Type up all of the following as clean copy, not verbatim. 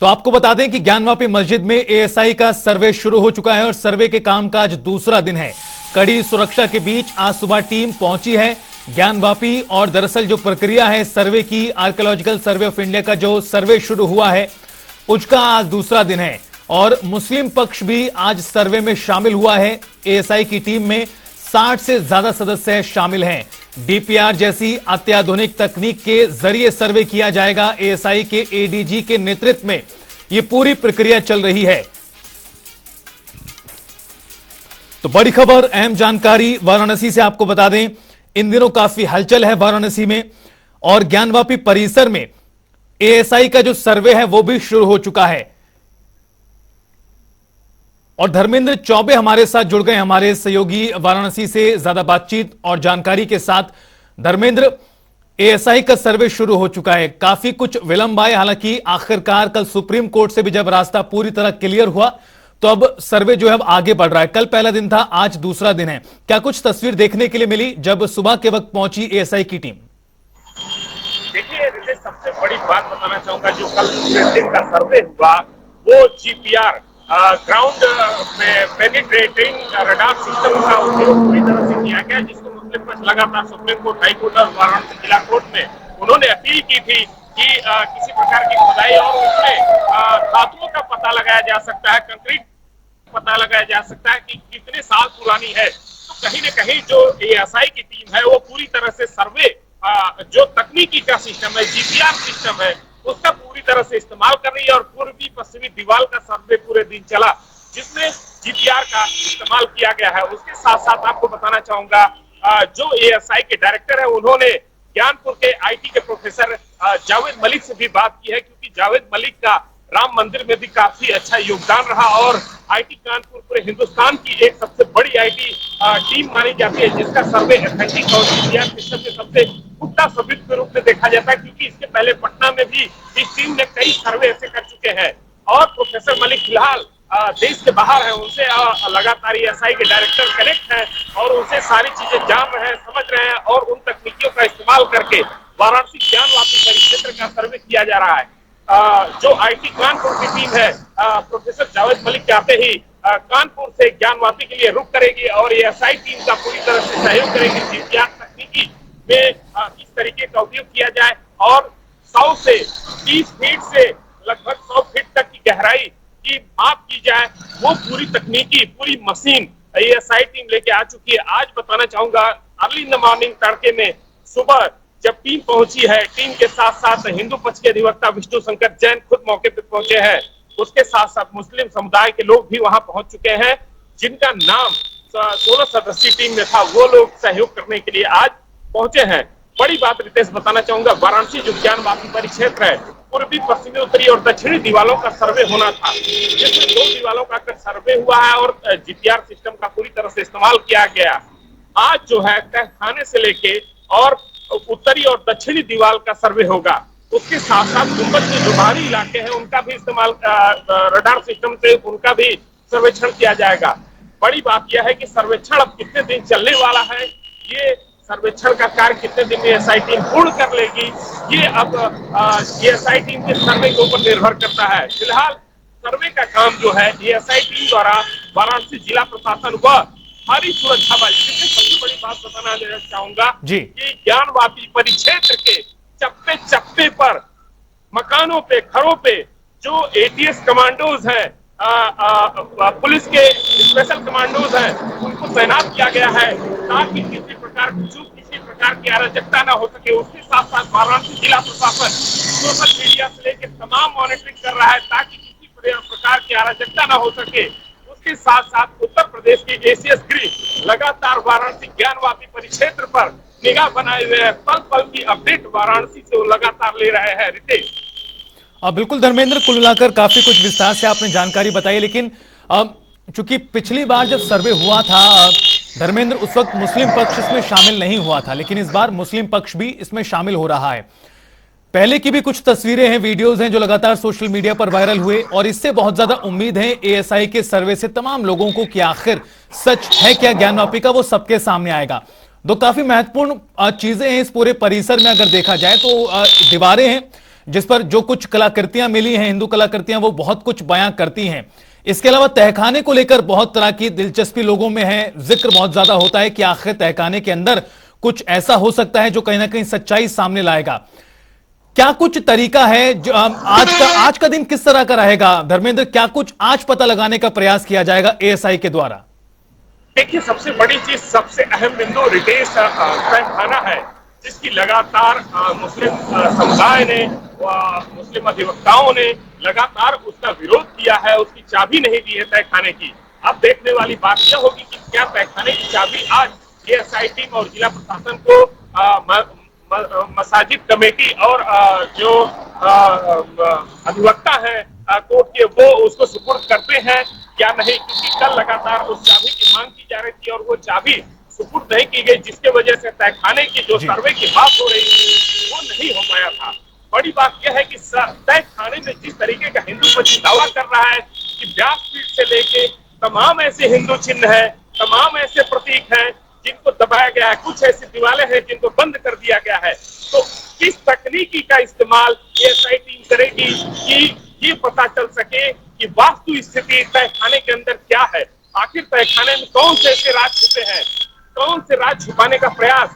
तो आपको बता दें कि ज्ञानवापी मस्जिद में एएसआई का सर्वे शुरू हो चुका है और सर्वे के काम का आज दूसरा दिन है। कड़ी सुरक्षा के बीच आज सुबह टीम पहुंची है ज्ञानवापी और दरअसल जो प्रक्रिया है सर्वे की, आर्कियोलॉजिकल सर्वे ऑफ इंडिया का जो सर्वे शुरू हुआ है उसका आज दूसरा दिन है और मुस्लिम पक्ष भी आज सर्वे में शामिल हुआ है। एएसआई की टीम में 60 से ज्यादा सदस्य शामिल हैं। डीपीआर जैसी अत्याधुनिक तकनीक के जरिए सर्वे किया जाएगा। एएसआई के एडीजी के नेतृत्व में यह पूरी प्रक्रिया चल रही है। तो बड़ी खबर, अहम जानकारी वाराणसी से आपको बता दें, इन दिनों काफी हलचल है वाराणसी में और ज्ञानवापी परिसर में एएसआई का जो सर्वे है वो भी शुरू हो चुका है। और धर्मेंद्र चौबे हमारे साथ जुड़ गए, हमारे सहयोगी वाराणसी से ज्यादा बातचीत और जानकारी के साथ। धर्मेंद्र, एएसआई का सर्वे शुरू हो चुका है, काफी कुछ विलंब आए, हालांकि आखिरकार कल सुप्रीम कोर्ट से भी जब रास्ता पूरी तरह क्लियर हुआ तो अब सर्वे जो है अब आगे बढ़ रहा है। कल पहला दिन था, आज दूसरा दिन है। क्या कुछ तस्वीर देखने के लिए मिली जब सुबह के वक्त पहुंची एएसआई की टीम? देखिए, सबसे बड़ी बात बताना चाहूंगा, जो कल दूसरे दिन का सर्वे हुआ वो GPR ground penetrating radar system का उपयोग पूरी तरह से किया गया, जिसको मुस्लिम पक्ष लगातार सुप्रीम कोर्ट, हाई कोर्ट और वाराणसी जिला कोर्ट में उन्होंने अपील की थी कि किसी प्रकार की खुदाई और उसमें धातुओं का पता लगाया जा सकता है, कंक्रीट पता लगाया जा सकता है कि कितने साल पुरानी है। तो कहीं न कहीं जो एएसआई की टीम है वो पूरी तरह से सर्वे जो तकनीकी का सिस्टम है, जीपीआर सिस्टम है, उसका पूरी तरह से इस्तेमाल कर रही है और पूर्वी पश्चिमी दीवार का सर्वे पूरे दिन चला, जिसमें जीपीआर का इस्तेमाल किया गया है। उसके साथ साथ आपको बताना चाहूंगा, जो एएसआई के डायरेक्टर है उन्होंने ज्ञानपुर के आईटी के प्रोफेसर जावेद मलिक से भी बात की है, क्योंकि जावेद मलिक का राम मंदिर में भी काफी अच्छा योगदान रहा और आईटी कानपुर पूरे हिंदुस्तान की एक सबसे बड़ी आईटी टीम मानी जाती है, जिसका सर्वे ऑथेंटिक और जीपीआर सिस्टम के सबसे पुख्ता सबूत के रूप में देखा जाता है, क्योंकि इसके पहले पटना में भी इस टीम ने कई सर्वे ऐसे कर चुके हैं। और प्रोफेसर मलिक फिलहाल देश के बाहर है, उनसे लगातार एएसआई के डायरेक्टर कनेक्ट है और उनसे सारी चीजें जान रहे हैं, समझ रहे हैं और उन तकनीकियों का इस्तेमाल करके वाराणसी ज्ञानवापी परिक्षेत्र का सर्वे किया जा रहा है। जो आईटी कानपुर की टीम है, प्रोफेसर जावेद मलिक चाहते ही कानपुर से ज्ञानवापी के लिए रुक करेगी और एएसआई टीम का पूरी तरह से सहयोग करेगी। जीपीआर तकनीकी में किस तरीके का उपयोग किया जाए और 100 से 30 फीट से लगभग 100 फीट तक की गहराई की माप की जाए, वो पूरी तकनीकी, पूरी मशीन एएसआई टीम लेके आ चुकी है। आज बताना चाहूंगा, अर्ली इन द मॉर्निंग तड़के में सुबह जब टीम पहुंची है, टीम के साथ साथ हिंदू पक्ष के अधिवक्ता विष्णु शंकर जैन खुद मौके पे पहुंचे हैं। उसके साथ साथ मुस्लिम समुदाय के लोग भी वहां पहुंच चुके हैं, जिनका नाम 16 सदस्यीय टीम में था, वो लोग सहयोग करने के लिए आज पहुंचे हैं। बड़ी बात रितेश बताना चाहूंगा, वाराणसी जो ज्ञानवापी परिक्षेत्र है, पूर्वी, पश्चिमी, उत्तरी और दक्षिणी दीवारों का सर्वे होना था, जिसमें 2 दीवारों का सर्वे हुआ है और जीपीआर सिस्टम का पूरी तरह से इस्तेमाल किया गया। आज जो है तहखाने से लेके और उत्तरी और दक्षिणी दीवार का सर्वे होगा। उसके साथ साथ गुंबद के जो बाहरी इलाके हैं उनका भी इस्तेमाल, रडार सिस्टम से उनका भी सर्वेक्षण किया जाएगा। बड़ी बात यह है कि सर्वेक्षण अब कितने दिन चलने वाला है, ये सर्वेक्षण का कार्य कितने दिन में एएसआई टीम पूर्ण कर लेगी, ये अब एएसआई टीम के सर्वे के ऊपर निर्भर करता है। फिलहाल सर्वे का काम जो है एएसआई टीम द्वारा वाराणसी जिला प्रशासन व भारी सुरक्षा बल, सबसे बड़ी बात बताना चाहूंगा कि ज्ञानवापी परिक्षेत्र के चप्पे चप्पे पर, मकानों पे, घरों पे जो एटीएस कमांडोज हैं, पुलिस के स्पेशल कमांडोज हैं, उनको तैनात किया गया है ताकि किसी प्रकार की चूक, किसी प्रकार की अराजकता न हो सके। उसके साथ साथ वाराणसी जिला प्रशासन सोशल मीडिया से लेकर तमाम मॉनिटरिंग कर रहा है ताकि किसी प्रकार की अराजकता न हो सके। उसके साथ साथ उत्तर प्रदेश के एसीएस गृह लगातार वाराणसी ज्ञानवापी परिक्षेत्र पर निगाह बनाए हुए हैं, पल पल की अपडेट वाराणसी से लगातार ले रहे हैं। रितेश, बिल्कुल धर्मेंद्र, कुल मिलाकर काफी कुछ विस्तार से आपने जानकारी बताई, लेकिन चूंकि पिछली बार जब सर्वे हुआ था धर्मेंद्र, उस वक्त मुस्लिम पक्ष इसमें शामिल नहीं हुआ था, लेकिन इस बार मुस्लिम पक्ष भी इसमें शामिल हो रहा है। पहले की भी कुछ तस्वीरें हैं, वीडियोस हैं जो लगातार सोशल मीडिया पर वायरल हुए और इससे बहुत ज्यादा उम्मीद है एएसआई के सर्वे से तमाम लोगों को कि आखिर सच है क्या ज्ञानवापी का, वो सबके सामने आएगा। दो काफी महत्वपूर्ण चीजें हैं इस पूरे परिसर में, अगर देखा जाए तो दीवारें हैं जिस पर जो कुछ कलाकृतियां मिली हैं, हिंदू कलाकृतियां, वो बहुत कुछ बयां करती हैं। इसके अलावा तहखाने को लेकर बहुत तरह की दिलचस्पी लोगों में है, जिक्र बहुत ज्यादा होता है कि आखिर तहखाने के अंदर कुछ ऐसा हो सकता है जो कहीं ना कहीं सच्चाई सामने लाएगा। क्या कुछ तरीका है जो आज का दिन किस तरह का रहेगा धर्मेंद्र? क्या कुछ आज पता लगाने का प्रयास किया जाएगा एएसआई के द्वारा? देखिए, सबसे बड़ी चीज, सबसे अहम बिंदु रितेश तहखाना है, जिसकी लगातार मुस्लिम समुदाय ने, मुस्लिम अधिवक्ताओं ने लगातार उसका विरोध किया है, उसकी चाबी नहीं दी है तहखाने की। अब देखने वाली बात यह होगी कि क्या तहखाने की चाबी आज एएसआई टीम और जिला प्रशासन को मसाजिद कमेटी और जो अधिवक्ता है कोर्ट के, वो उसको सुपुर्द करते हैं या नहीं, क्योंकि कल लगातार उस चाबी की मांग की जा रही थी और वो चाबी सुपुर्द नहीं की गई, जिसके वजह से तहखाने की जो सर्वे की बात हो रही थी वो नहीं हो पाया था। बड़ी बात यह है कि तहखाने में जिस तरीके का हिंदू पक्ष दावा कर रहा है कि व्यासपीठ से लेके तमाम ऐसे हिंदू चिन्ह है, तमाम ऐसे प्रतीक हैं जिनको दबाया गया है, कुछ ऐसी दीवारें हैं जिनको बंद कर दिया गया है, तो किस तकनीकी का इस्तेमाल एएसआई टीम करेगी कि ये पता चल सके कि वास्तु स्थिति तहखाने के अंदर क्या है, आखिर तहखाने में कौन से ऐसे राज छुपे हैं, कौन से राज छुपाने का प्रयास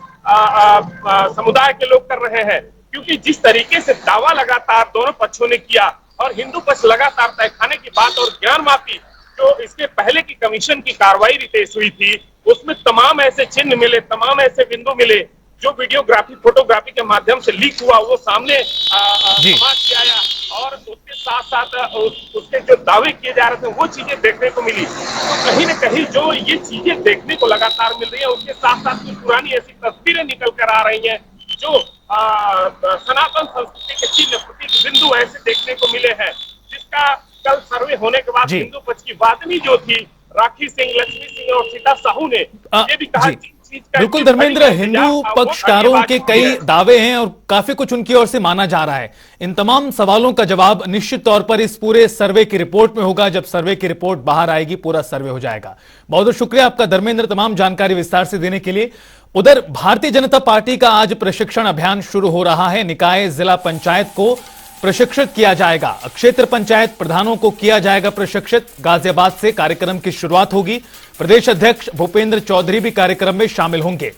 समुदाय के लोग कर रहे हैं। क्योंकि जिस तरीके से दावा लगातार दोनों पक्षों ने किया और हिंदू पक्ष लगातार तहखाने की बात और ज्ञान माफी जो इसके पहले की कमीशन की कार्रवाई रितेश हुई थी, उसमें तमाम ऐसे चिन्ह मिले, तमाम ऐसे बिंदु मिले जो वीडियोग्राफी फोटोग्राफी के माध्यम से लीक हुआ, वो सामने समाज के आया और उसके साथ साथ उसके जो दावे किए जा रहे थे वो चीजें देखने को मिली। तो कहीं न कहीं जो ये चीजें देखने को लगातार मिल रही है, उसके साथ साथ कुछ पुरानी ऐसी तस्वीरें निकल कर आ रही हैं जो सनातन संस्कृति के चिन्ह प्रतीक बिंदु ऐसे देखने को मिले हैं, जिसका कल सर्वे होने के बाद हिंदू पक्ष की वादनी जो थी राखी सिंह, लक्ष्मी सिंह और सीता साहू ने ये भी कहा। बिल्कुल धर्मेंद्र, हिंदू पक्षकारों के कई दावे हैं और काफी कुछ उनकी ओर से माना जा रहा है। इन तमाम सवालों का जवाब निश्चित तौर पर इस पूरे सर्वे की रिपोर्ट में होगा। जब सर्वे की रिपोर्ट बाहर आएगी पूरा सर्वे हो जाएगा। बहुत बहुत शुक्रिया आपका धर्मेंद्र, तमाम जानकारी विस्तार से देने के लिए। उधर भारतीय जनता पार्टी का आज प्रशिक्षण अभियान शुरू हो रहा है। निकाय जिला पंचायत को प्रशिक्षित किया जाएगा, क्षेत्र पंचायत प्रधानों को किया जाएगा प्रशिक्षित। गाजियाबाद से कार्यक्रम की शुरुआत होगी। प्रदेश अध्यक्ष भूपेंद्र चौधरी भी कार्यक्रम में शामिल होंगे।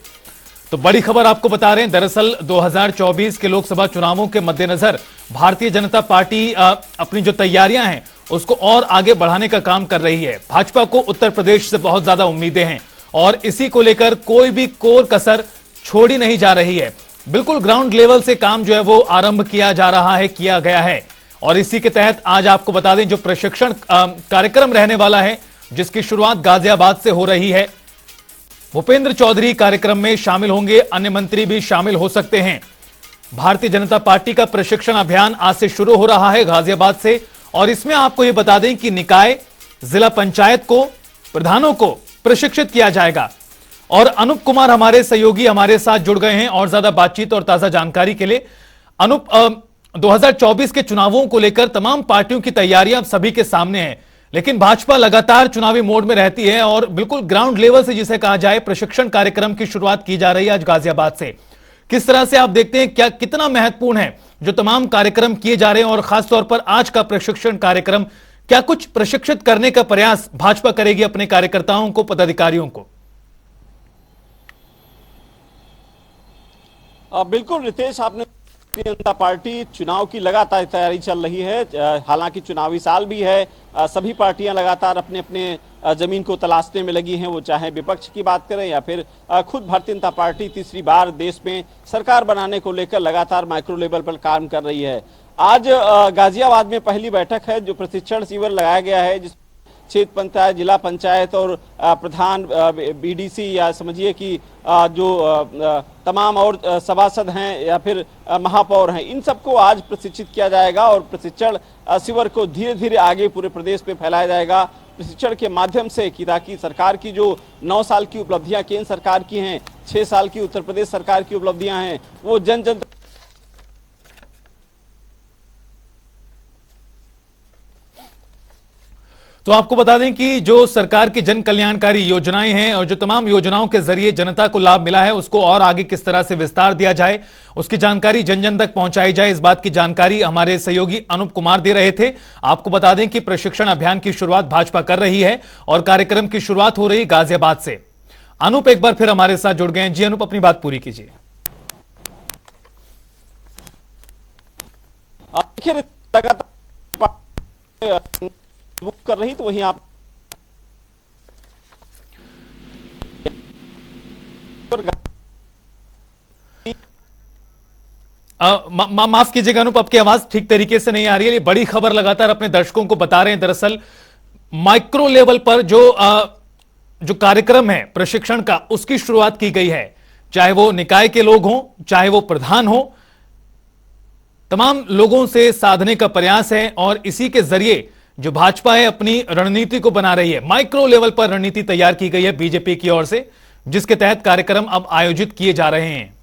तो बड़ी खबर आपको बता रहे हैं, दरअसल 2024 के लोकसभा चुनावों के मद्देनजर भारतीय जनता पार्टी अपनी जो तैयारियां हैं उसको और आगे बढ़ाने का काम कर रही है। भाजपा को उत्तर प्रदेश से बहुत ज्यादा उम्मीदें हैं और इसी को लेकर कोई भी कोर कसर छोड़ी नहीं जा रही है। बिल्कुल ग्राउंड लेवल से काम जो है वो आरंभ किया जा रहा है, किया गया है। और इसी के तहत आज आपको बता दें जो प्रशिक्षण कार्यक्रम रहने वाला है, जिसकी शुरुआत गाजियाबाद से हो रही है। भूपेंद्र चौधरी कार्यक्रम में शामिल होंगे, अन्य मंत्री भी शामिल हो सकते हैं। भारतीय जनता पार्टी का प्रशिक्षण अभियान आज से शुरू हो रहा है गाजियाबाद से। और इसमें आपको यह बता दें कि निकाय जिला पंचायत को प्रधानों को प्रशिक्षित किया जाएगा। और अनूप कुमार हमारे सहयोगी हमारे साथ जुड़ गए हैं और ज्यादा बातचीत और ताजा जानकारी के लिए। अनूप, 2024 के चुनावों को लेकर तमाम पार्टियों की तैयारियां सभी के सामने हैं, लेकिन भाजपा लगातार चुनावी मोड में रहती है और बिल्कुल ग्राउंड लेवल से जिसे कहा जाए प्रशिक्षण कार्यक्रम की शुरुआत की जा रही है आज गाजियाबाद से। किस तरह से आप देखते हैं, क्या कितना महत्वपूर्ण है जो तमाम कार्यक्रम किए जा रहे हैं और खासतौर पर आज का प्रशिक्षण कार्यक्रम? क्या कुछ प्रशिक्षित करने का प्रयास भाजपा करेगी अपने कार्यकर्ताओं को, पदाधिकारियों को? बिल्कुल रितेश, आपने भारतीय जनता पार्टी चुनाव की लगातार तैयारी चल रही है। हालांकि चुनावी साल भी है, सभी पार्टियां लगातार अपने अपने जमीन को तलाशने में लगी हैं, वो चाहे विपक्ष की बात करें या फिर खुद भारतीय जनता पार्टी तीसरी बार देश में सरकार बनाने को लेकर लगातार माइक्रो लेवल पर काम कर रही है। आज गाजियाबाद में पहली बैठक है जो प्रशिक्षण शिविर लगाया गया है, जिस क्षेत्र पंचायत, जिला पंचायत और प्रधान, बीडीसी या समझिए कि जो तमाम और सभासद हैं या फिर महापौर हैं, इन सबको आज प्रशिक्षित किया जाएगा और प्रशिक्षण शिविर को धीरे धीरे आगे पूरे प्रदेश में फैलाया जाएगा प्रशिक्षण के माध्यम से, कि ताकि सरकार की जो 9 साल की उपलब्धियां केंद्र सरकार की हैं, 6 साल की उत्तर प्रदेश सरकार की उपलब्धियां हैं, वो जन जन तो आपको बता दें कि जो सरकार की जन कल्याणकारी योजनाएं हैं और जो तमाम योजनाओं के जरिए जनता को लाभ मिला है उसको और आगे किस तरह से विस्तार दिया जाए, उसकी जानकारी जन जन तक पहुंचाई जाए, इस बात की जानकारी हमारे सहयोगी अनूप कुमार दे रहे थे। आपको बता दें कि प्रशिक्षण अभियान की शुरुआत भाजपा कर रही है और कार्यक्रम की शुरुआत हो रही गाजियाबाद से। अनूप एक बार फिर हमारे साथ जुड़ गए हैं। जी अनूप, अपनी बात पूरी कीजिए। आखिर लगातार बुक कर रही तो वहीं आप माफ कीजिएगा अनूप, आपकी आवाज ठीक तरीके से नहीं आ रही है। ये बड़ी खबर लगातार अपने दर्शकों को बता रहे हैं। दरअसल माइक्रो लेवल पर जो कार्यक्रम है प्रशिक्षण का, उसकी शुरुआत की गई है। चाहे वो निकाय के लोग हों, चाहे वो प्रधान हो, तमाम लोगों से साधने का प्रयास है और इसी के जरिए जो भाजपा है अपनी रणनीति को बना रही है। माइक्रो लेवल पर रणनीति तैयार की गई है बीजेपी की ओर से, जिसके तहत कार्यक्रम अब आयोजित किए जा रहे हैं।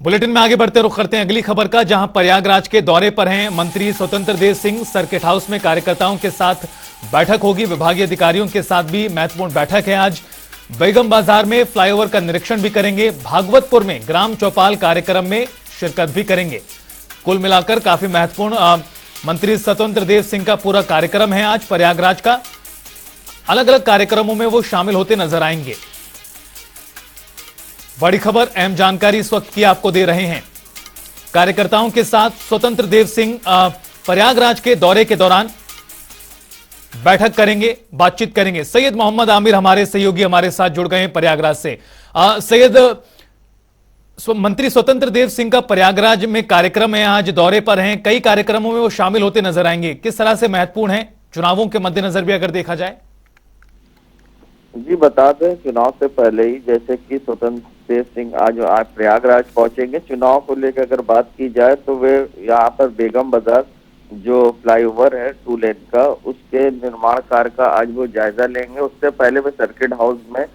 बुलेटिन में आगे बढ़ते रुख करते हैं अगली खबर का, जहां प्रयागराज के दौरे पर हैं मंत्री स्वतंत्र देव सिंह। सर्किट हाउस में कार्यकर्ताओं के साथ बैठक होगी, विभागीय अधिकारियों के साथ भी महत्वपूर्ण बैठक है आज। बेगम बाजार में फ्लाईओवर का निरीक्षण भी करेंगे, भागवतपुर में ग्राम चौपाल कार्यक्रम में शिरकत भी करेंगे। कुल मिलाकर काफी महत्वपूर्ण मंत्री स्वतंत्र देव सिंह का पूरा कार्यक्रम है आज प्रयागराज का। अलग अलग कार्यक्रमों में वो शामिल होते नजर आएंगे। बड़ी खबर, अहम जानकारी इस वक्त की आपको दे रहे हैं। कार्यकर्ताओं के साथ स्वतंत्र देव सिंह प्रयागराज के दौरे के दौरान बैठक करेंगे, बातचीत करेंगे। सैयद मोहम्मद आमिर हमारे सहयोगी हमारे साथ जुड़ गए हैं प्रयागराज से। सैयद, मंत्री स्वतंत्र देव सिंह का प्रयागराज में कार्यक्रम है, आज दौरे पर हैं, कई कार्यक्रमों में वो शामिल होते नजर आएंगे। किस तरह से महत्वपूर्ण है चुनावों के मद्देनजर भी अगर देखा जाए? जी बता दें, चुनाव से पहले ही जैसे कि स्वतंत्र देव सिंह आज प्रयागराज पहुंचेंगे। चुनाव को लेकर अगर बात की जाए तो वे यहाँ पर बेगम बाजार जो फ्लाईओवर है 2 लेन का, उसके निर्माण कार्य का आज वो जायजा लेंगे। उससे पहले वे सर्किट हाउस में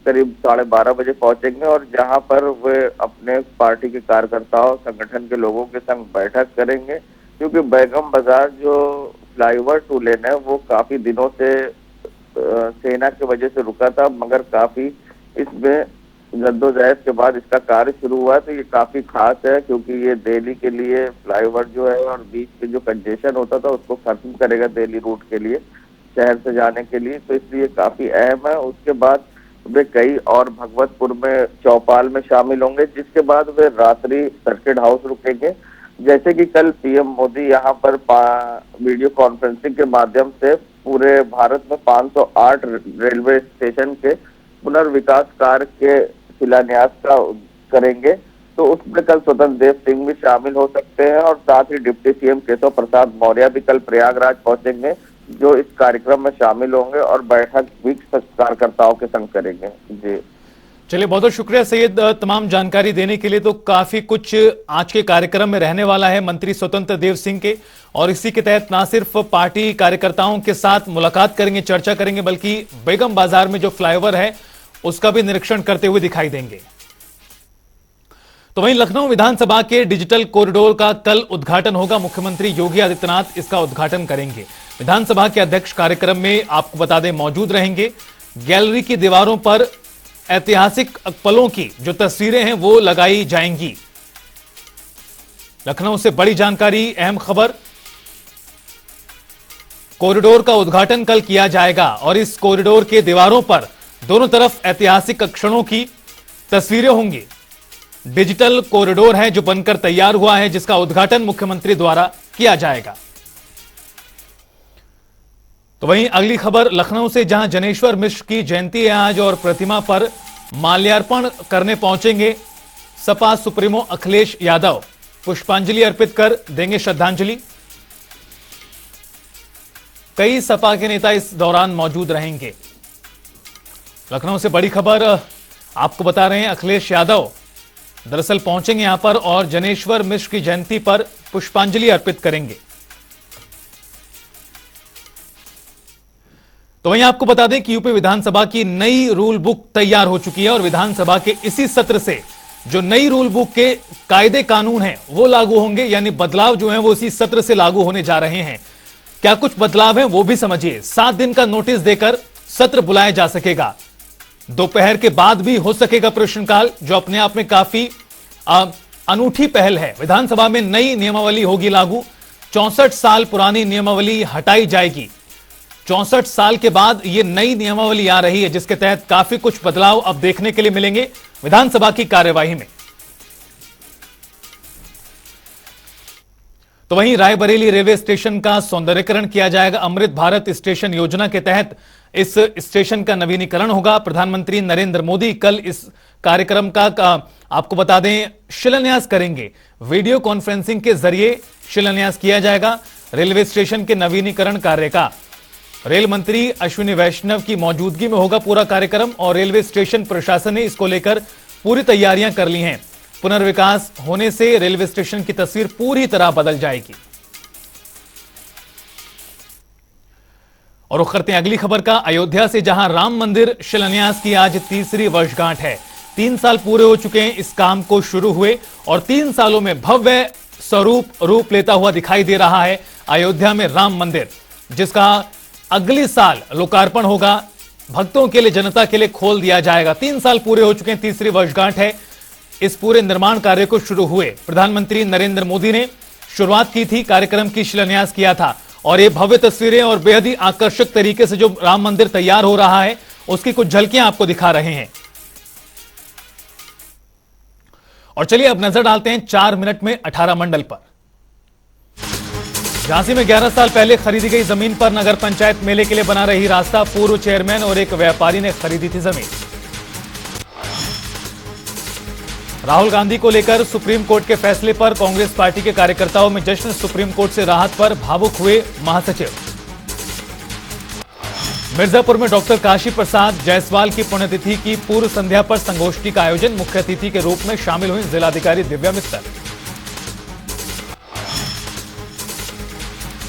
करीब 12:30 बजे पहुंचेंगे और जहां पर वे अपने पार्टी के कार्यकर्ताओं, संगठन के लोगों के संग बैठक करेंगे। क्योंकि बेगम बाजार जो फ्लाईओवर 2 लेन है वो काफी दिनों से सेना की वजह से रुका था, मगर काफी इसमें जद्दोजहद के बाद इसका कार्य शुरू हुआ। तो ये काफी खास है क्योंकि ये दिल्ली के लिए फ्लाईओवर जो है और बीच में जो कंजेशन होता था उसको खत्म करेगा दिल्ली रूट के लिए, शहर से जाने के लिए, तो इसलिए काफी अहम है। उसके बाद वे कई और भगवतपुर में चौपाल में शामिल होंगे, जिसके बाद वे रात्रि सर्किट हाउस रुकेंगे। जैसे कि कल पीएम मोदी यहाँ पर वीडियो कॉन्फ्रेंसिंग के माध्यम से पूरे भारत में 508 रेलवे स्टेशन के पुनर्विकास कार्य के शिलान्यास का करेंगे, तो उसमें कल स्वतंत्र देव सिंह भी शामिल हो सकते हैं। और साथ ही डिप्टी सीएम केशव प्रसाद मौर्य भी कल प्रयागराज पहुंचेंगे, जो इस कार्यक्रम में शामिल होंगे और बैठक भी कार्यकर्ताओं के संग करेंगे। जी चलिए, बहुत बहुत शुक्रिया सैयद तमाम जानकारी देने के लिए। तो काफी कुछ आज के कार्यक्रम में रहने वाला है मंत्री स्वतंत्र देव सिंह के, और इसी के तहत ना सिर्फ पार्टी कार्यकर्ताओं के साथ मुलाकात करेंगे, चर्चा करेंगे, बल्कि बेगम बाजार में जो फ्लाईओवर है उसका भी निरीक्षण करते हुए दिखाई देंगे। तो वहीं लखनऊ विधानसभा के डिजिटल कॉरिडोर का कल उद्घाटन होगा। मुख्यमंत्री योगी आदित्यनाथ इसका उद्घाटन करेंगे। विधानसभा के अध्यक्ष कार्यक्रम में आपको बता दें मौजूद रहेंगे। गैलरी की दीवारों पर ऐतिहासिक पलों की जो तस्वीरें हैं वो लगाई जाएंगी। लखनऊ से बड़ी जानकारी, अहम खबर, कॉरिडोर का उद्घाटन कल किया जाएगा और इस कॉरिडोर के दीवारों पर दोनों तरफ ऐतिहासिक क्षणों की तस्वीरें होंगी। डिजिटल कॉरिडोर है जो बनकर तैयार हुआ है, जिसका उद्घाटन मुख्यमंत्री द्वारा किया जाएगा। तो वहीं अगली खबर लखनऊ से, जहां जनेश्वर मिश्र की जयंती है आज और प्रतिमा पर माल्यार्पण करने पहुंचेंगे सपा सुप्रीमो अखिलेश यादव। पुष्पांजलि अर्पित कर देंगे श्रद्धांजलि। कई सपा के नेता इस दौरान मौजूद रहेंगे। लखनऊ से बड़ी खबर आपको बता रहे हैं, अखिलेश यादव दरअसल पहुंचेंगे यहां पर और जनेश्वर मिश्र की जयंती पर पुष्पांजलि अर्पित करेंगे। तो वहीं आपको बता दें कि यूपी विधानसभा की नई रूल बुक तैयार हो चुकी है और विधानसभा के इसी सत्र से जो नई रूल बुक के कायदे कानून हैं वो लागू होंगे, यानी बदलाव जो हैं वो इसी सत्र से लागू होने जा रहे हैं। क्या कुछ बदलाव है वो भी समझिए। 7 दिन का नोटिस देकर सत्र बुलाया जा सकेगा। दोपहर के बाद भी हो सकेगा प्रश्नकाल, जो अपने आप में काफी अनूठी पहल है। विधानसभा में नई नियमावली होगी लागू। 64 साल पुरानी नियमावली हटाई जाएगी। 64 साल के बाद यह नई नियमावली आ रही है, जिसके तहत काफी कुछ बदलाव अब देखने के लिए मिलेंगे विधानसभा की कार्यवाही में। तो वहीं रायबरेली रेलवे स्टेशन का सौंदर्यीकरण किया जाएगा। अमृत भारत स्टेशन योजना के तहत इस स्टेशन का नवीनीकरण होगा। प्रधानमंत्री नरेंद्र मोदी कल इस कार्यक्रम का आपको बता दें शिलान्यास करेंगे। वीडियो कॉन्फ्रेंसिंग के जरिए शिलान्यास किया जाएगा रेलवे स्टेशन के नवीनीकरण कार्य का। रेल मंत्री अश्विनी वैष्णव की मौजूदगी में होगा पूरा कार्यक्रम और रेलवे स्टेशन प्रशासन ने इसको लेकर पूरी तैयारियां कर ली हैं। पुनर्विकास होने से रेलवे स्टेशन की तस्वीर पूरी तरह बदल जाएगी। और रुख करते हैं अगली खबर का। अयोध्या से जहां राम मंदिर शिलान्यास की आज तीसरी वर्षगांठ है। 3 साल पूरे हो चुके हैं इस काम को शुरू हुए और 3 सालों में भव्य स्वरूप रूप लेता हुआ दिखाई दे रहा है अयोध्या में राम मंदिर, जिसका अगले साल लोकार्पण होगा। भक्तों के लिए, जनता के लिए खोल दिया जाएगा। 3 साल पूरे हो चुके हैं, तीसरी वर्षगांठ है इस पूरे निर्माण कार्य को शुरू हुए। प्रधानमंत्री नरेंद्र मोदी ने शुरुआत की थी, कार्यक्रम की शिलान्यास किया था और ये भव्य तस्वीरें और बेहद ही आकर्षक तरीके से जो राम मंदिर तैयार हो रहा है उसकी कुछ झलकियां आपको दिखा रहे हैं। और चलिए अब नजर डालते हैं 4 मिनट में 18 मंडल पर। झांसी में 11 साल पहले खरीदी गई जमीन पर नगर पंचायत मेले के लिए बना रही रास्ता। पूर्व चेयरमैन और एक व्यापारी ने खरीदी थी जमीन। राहुल गांधी को लेकर सुप्रीम कोर्ट के फैसले पर कांग्रेस पार्टी के कार्यकर्ताओं में जश्न। सुप्रीम कोर्ट से राहत पर भावुक हुए महासचिव। मिर्जापुर में डॉक्टर काशी प्रसाद जायसवाल की पुण्यतिथि की पूर्व संध्या पर संगोष्ठी का आयोजन। मुख्य अतिथि के रूप में शामिल हुई जिलाधिकारी दिव्या मित्तल।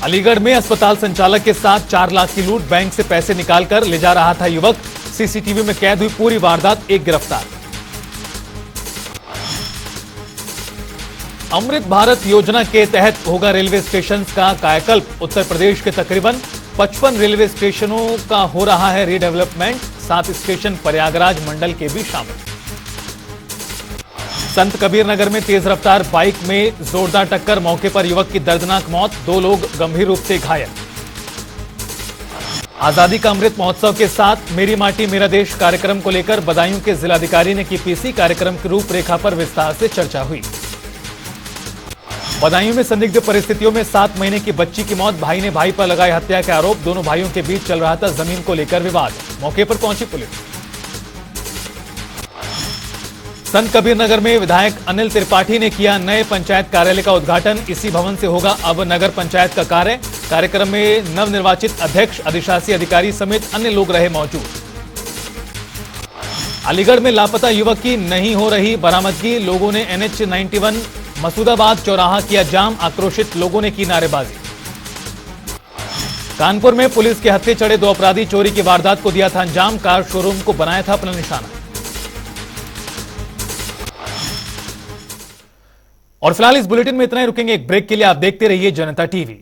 अलीगढ़ में अस्पताल संचालक के साथ 4 लाख की लूट। बैंक से पैसे निकालकर ले जा रहा था युवक। सीसीटीवी में कैद हुई पूरी वारदात, एक गिरफ्तार। अमृत भारत योजना के तहत होगा रेलवे स्टेशन का कायाकल्प। उत्तर प्रदेश के तकरीबन 55 रेलवे स्टेशनों का हो रहा है रीडेवलपमेंट। 7 स्टेशन प्रयागराज मंडल के भी शामिल। संत कबीर नगर में तेज रफ्तार बाइक में जोरदार टक्कर। मौके पर युवक की दर्दनाक मौत, 2 लोग गंभीर रूप से घायल। आजादी का अमृत महोत्सव के साथ मेरी माटी मेरा देश कार्यक्रम को लेकर बदायूं के जिलाधिकारी ने की पीसी। कार्यक्रम की रूपरेखा पर विस्तार से चर्चा हुई। बदायूं में संदिग्ध परिस्थितियों में 7 महीने की बच्ची की मौत। भाई ने भाई पर लगाए हत्या के आरोप। दोनों भाइयों के बीच चल रहा था जमीन को लेकर विवाद। मौके पर पहुंची पुलिस। संत कबीर नगर में विधायक अनिल त्रिपाठी ने किया नए पंचायत कार्यालय का उद्घाटन। इसी भवन से होगा अब नगर पंचायत का कार्य। कार्यक्रम में नवनिर्वाचित अध्यक्ष, अधिशासी अधिकारी समेत अन्य लोग रहे मौजूद। अलीगढ़ में लापता युवक की नहीं हो रही बरामदगी। लोगों ने NH 91 मसूदाबाद चौराहा किया जाम। आक्रोशित लोगों ने की नारेबाजी। कानपुर में पुलिस के हत्थे चढ़े 2 अपराधी। चोरी की वारदात को दिया था अंजाम। कार शोरूम को बनाया था अपना निशाना। और फिलहाल इस बुलेटिन में इतना ही, रुकेंगे एक ब्रेक के लिए। आप देखते रहिए जनता टीवी।